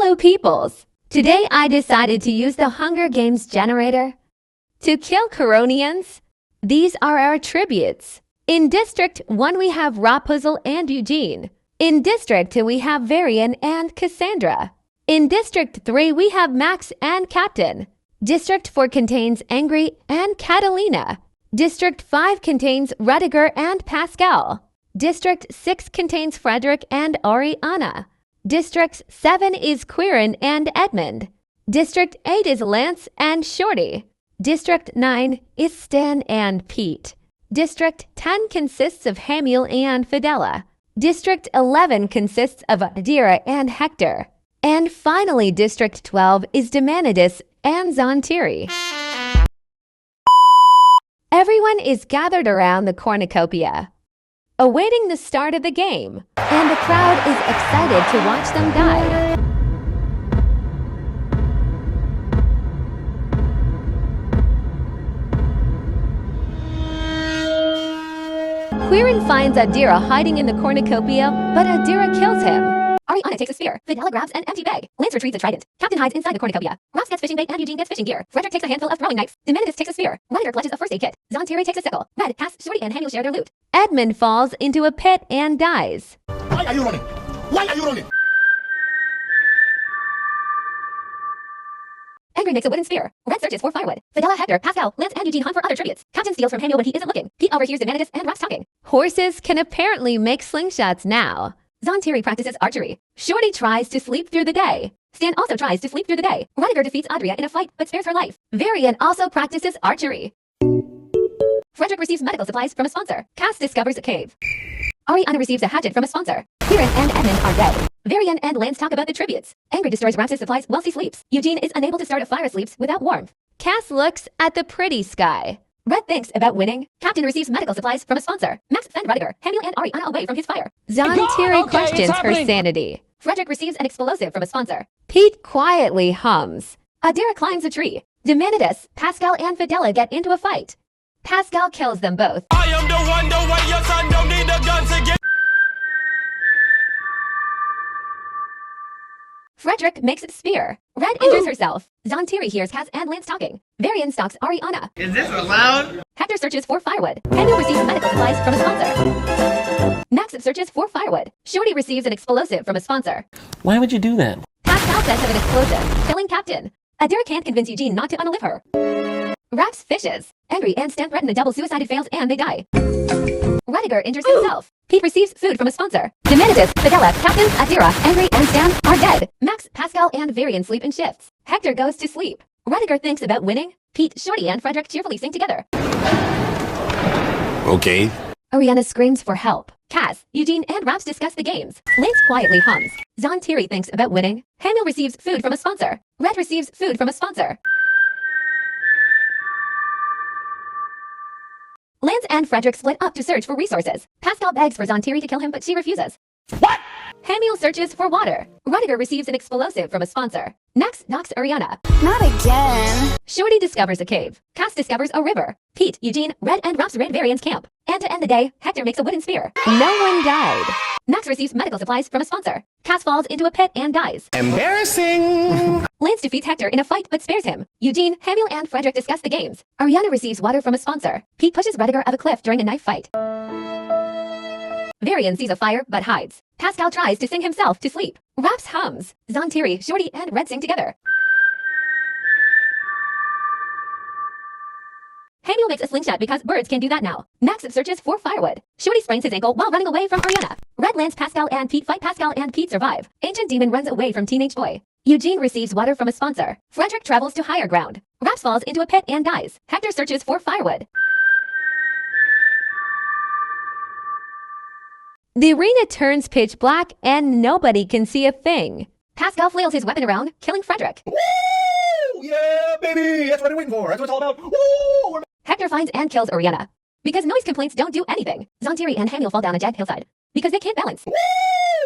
Hello peoples! Today I decided to use the Hunger Games generator to kill Coronians. These are our tributes. In District 1 we have Rapunzel and Eugene. In District 2 we have Varian and Cassandra. In District 3 we have Max and Captain. District 4 contains Angry and Catalina. District 5 contains Rudiger and Pascal. District 6 contains Frederick and Ariana. District 7 is Quirin and Edmund. District 8 is Lance and Shorty. District 9 is Stan and Pete. District 10 consists of Hamiel and Fidela. District 11 consists of Adira and Hector. And finally, District 12 is Demanitus and Zontiri. Everyone is gathered around the cornucopia, awaiting the start of the game, and the crowd is excited to watch them die. Quirin finds Adira hiding in the cornucopia, but Adira kills him. Ariana takes a spear. Fidela grabs an empty bag. Lance retrieves a trident. Captain hides inside the cornucopia. Ross gets fishing bait and Eugene gets fishing gear. Frederick takes a handful of throwing knives. Demanitus takes a spear. Rudiger clutches a first aid kit. Zontiri takes a sickle. Red, Cass, Shorty, and Hamiel share their loot. Edmund falls into a pit and dies. Why are you running? Why are you running? Angry makes a wooden spear. Red searches for firewood. Fidela, Hector, Pascal, Lance, and Eugene hunt for other tributes. Captain steals from Hamiel when he isn't looking. Pete overhears Demanitus and Ross talking. Horses can apparently make slingshots now. Zontiri practices archery. Shorty tries to sleep through the day. Stan also tries to sleep through the day. Rudiger defeats Adria in a fight but spares her life. Varian also practices archery. Frederick receives medical supplies from a sponsor. Cass discovers a cave. Ariana receives a hatchet from a sponsor. Quirin and Edmund are dead. Varian and Lance talk about the tributes. Angry destroys Raps's supplies while he sleeps. Eugene is unable to start a fire sleeps without warmth. Cass looks at the pretty sky. Red thinks about winning. Captain receives medical supplies from a sponsor. Max fend Rudiger, Hamiel, and Ariana away from his fire. Zontiri questions her sanity. Frederick receives an explosive from a sponsor. Pete quietly hums. Adira climbs a tree. Demanitus, Pascal, and Fidela get into a fight. Pascal kills them both. I am the one, the way your son don't need a gun to get. Frederick makes a spear. Red injures herself. Zontiri hears Cass and Lance talking. Varian stalks Ariana. Is this allowed? Hector searches for firewood. Hamiel receives medical supplies from a sponsor. Max searches for firewood. Shorty receives an explosive from a sponsor. Why would you do that? Pascal says of an explosive, killing Captain. Adira can't convince Eugene not to unalive her. Raps fishes. Angry and Stan threaten a double suicide fails and they die. Rudiger injures himself. Pete receives food from a sponsor. Demanitus, Fidela, Captain, Adira, Angry, and Stan are dead. Max, Pascal, and Varian sleep in shifts. Hector goes to sleep. Rudiger thinks about winning. Pete, Shorty, and Frederick cheerfully sing together. Okay. Ariana screams for help. Cass, Eugene, and Raps discuss the games. Lance quietly hums. Zontiri thinks about winning. Hamiel receives food from a sponsor. Red receives food from a sponsor. Lance and Frederick split up to search for resources. Pascal begs for Zontiri to kill him, but she refuses. What? Hamiel searches for water. Rudiger receives an explosive from a sponsor. Next knocks Ariana. Not again. Shorty discovers a cave. Cass discovers a river. Pete, Eugene, Red, and Raps raid Varian's camp. And to end the day, Hector makes a wooden spear. No one died. Max receives medical supplies from a sponsor. Cass falls into a pit and dies. Embarrassing. Lance defeats Hector in a fight but spares him. Eugene, Hamiel, and Frederick discuss the games. Ariana receives water from a sponsor. Pete pushes Rudiger off a cliff during a knife fight. Varian sees a fire but hides. Pascal tries to sing himself to sleep. Raps hums. Zontiri, Shorty, and Red sing together. Hamiel makes a slingshot because birds can do that now. Max searches for firewood. Shorty sprains his ankle while running away from Ariana. Red, Lance, Pascal, and Pete fight. Pascal and Pete survive. Ancient Demon runs away from teenage boy. Eugene receives water from a sponsor. Frederick travels to higher ground. Raps falls into a pit and dies. Hector searches for firewood. The arena turns pitch black and nobody can see a thing. Pascal flails his weapon around, killing Frederick. Woo! Yeah, baby. That's what I'm waiting for. That's what it's all about. Woo! Hector finds and kills Ariana. Because noise complaints don't do anything. Zontiri and Hamiel fall down a jagged hillside. Because they can't balance. Woo!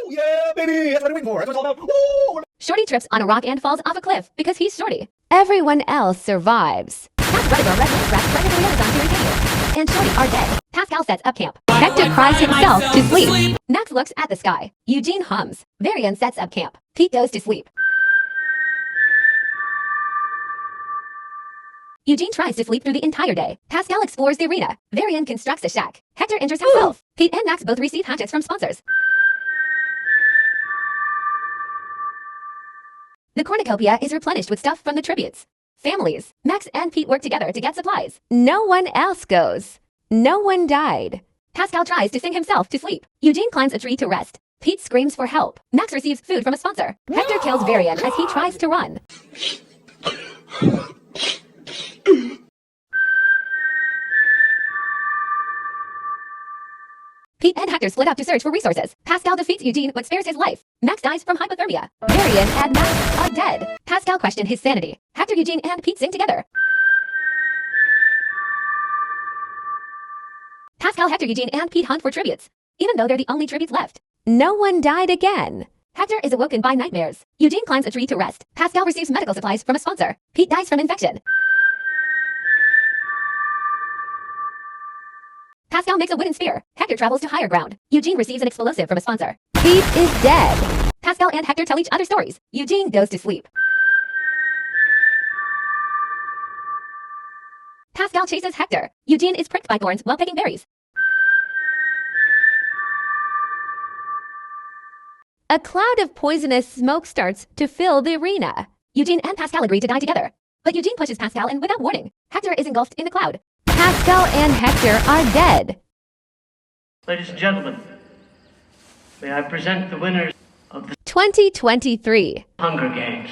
Yeah, baby. That's what I'm waiting for. That's what it's all about. Woo! Shorty trips on a rock and falls off a cliff because he's Shorty. Everyone else survives. Cass, Rudiger, Red, Lance, Raps, Frederick, Ariana, Zontiri, Hamiel, and Shorty are dead. Pascal sets up camp. Hector cries himself to sleep. Max looks at the sky. Eugene hums. Varian sets up camp. Pete goes to sleep. Eugene tries to sleep through the entire day. Pascal explores the arena. Varian constructs a shack. Hector injures himself. Pete and Max both receive hatchets from sponsors. The cornucopia is replenished with stuff from the tributes. Families. Max and Pete work together to get supplies. No one else goes. No one died. Pascal tries to sing himself to sleep. Eugene climbs a tree to rest. Pete screams for help. Max receives food from a sponsor. Hector kills Varian as he tries to run. Pete and Hector split up to search for resources. Pascal defeats Eugene but spares his life. Max dies from hypothermia. Varian and Max are dead. Pascal questioned his sanity. Hector, Eugene, and Pete sing together. Pascal, Hector, Eugene, and Pete hunt for tributes, even though they're the only tributes left. No one died again. Hector is awoken by nightmares. Eugene climbs a tree to rest. Pascal receives medical supplies from a sponsor. Pete dies from infection. Pascal makes a wooden spear. Hector travels to higher ground. Eugene receives an explosive from a sponsor. Pete is dead. Pascal and Hector tell each other stories. Eugene goes to sleep. Pascal chases Hector. Eugene is pricked by thorns while picking berries. A cloud of poisonous smoke starts to fill the arena. Eugene and Pascal agree to die together. But Eugene pushes Pascal in without warning. Hector is engulfed in the cloud. Pascal and Hector are dead. Ladies and gentlemen, may I present the winners of the 2023 Hunger Games.